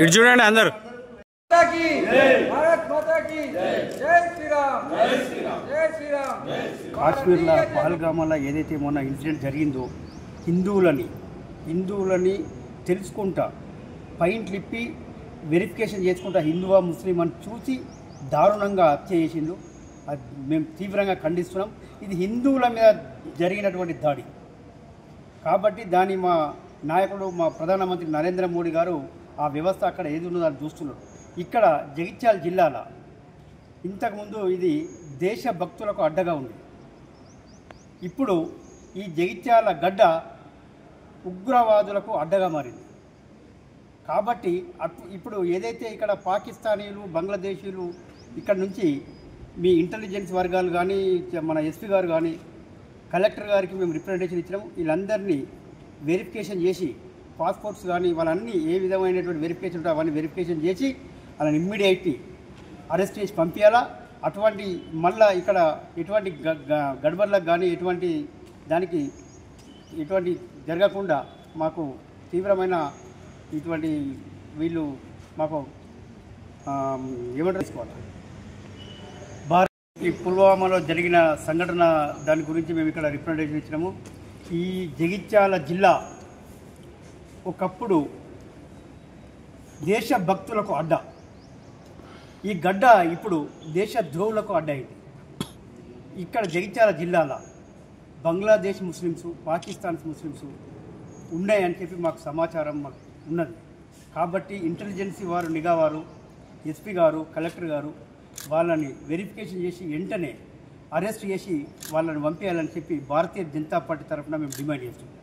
ఇటు చూడండి అందరూ. కాశ్మీర్లో పహల్గామాలో ఏదైతే మొన్న ఇన్సిడెంట్ జరిగిందో హిందువులని తెలుసుకుంటా పాయింట్లు ఇప్పి వెరిఫికేషన్ చేసుకుంటా హిందువా ముస్లిం అని చూసి దారుణంగా హత్య చేసిండు. అది మేము తీవ్రంగా ఖండిస్తున్నాం. ఇది హిందువుల మీద జరిగినటువంటి దాడి కాబట్టి దాన్ని మా నాయకుడు మా ప్రధానమంత్రి నరేంద్ర మోడీ గారు ఆ వ్యవస్థ అక్కడ ఏది ఉన్నదో దాన్ని చూస్తున్నారు. ఇక్కడ జగిత్యాల జిల్లాలో ఇంతకుముందు ఇది దేశభక్తులకు అడ్డగా ఉంది. ఇప్పుడు ఈ జగిత్యాల గడ్డ ఉగ్రవాదులకు అడ్డగా మారింది. కాబట్టి ఇప్పుడు ఏదైతే ఇక్కడ పాకిస్తానీలు బంగ్లాదేశీలు ఇక్కడ నుంచి మీ ఇంటెలిజెన్స్ వర్గాలు కానీ మన ఎస్పీ గారు కానీ కలెక్టర్ గారికి మేము రిప్రజెంటేషన్ ఇచ్చినాము. వీళ్ళందరినీ వెరిఫికేషన్ చేసి పాస్పోర్ట్స్ కానీ వాళ్ళన్నీ ఏ విధమైనటువంటి వెరిఫికేషన్ ఉంటే అవన్నీ వెరిఫికేషన్ చేసి వాళ్ళని ఇమ్మీడియట్లీ అరెస్ట్ చేసి పంపించాలా. అటువంటి మళ్ళా ఇక్కడ ఎటువంటి గడబడ్లకు కానీ ఎటువంటి జరగకుండా మాకు తీవ్రమైన ఇటువంటి వీళ్ళు మాకు ఏమంటారు తీసుకోవాలి. ఈ పుల్వామాలో జరిగిన సంఘటన దాని గురించి మేము ఇక్కడ రిప్రజెంటేషన్ ఇచ్చినాము. ఈ జగిత్యాల జిల్లా ఒకప్పుడు దేశభక్తులకు అడ్డ, ఈ గడ్డ ఇప్పుడు దేశద్రోహులకు అడ్డయింది. ఇక్కడ జగిత్యాల జిల్లాలో బంగ్లాదేశ్ ముస్లిమ్స్ పాకిస్తాన్ ముస్లిమ్స్ ఉన్నాయని చెప్పి మాకు సమాచారం మాకు ఉన్నది. కాబట్టి ఇంటెలిజెన్సీ వారు నిఘా వారు ఎస్పీ గారు కలెక్టర్ గారు వాళ్ళని వెరిఫికేషన్ చేసి వెంటనే అరెస్ట్ చేసి వాళ్ళని పంపేయాలని చెప్పి భారతీయ జనతా పార్టీ తరఫున మేము డిమాండ్ చేస్తున్నాం.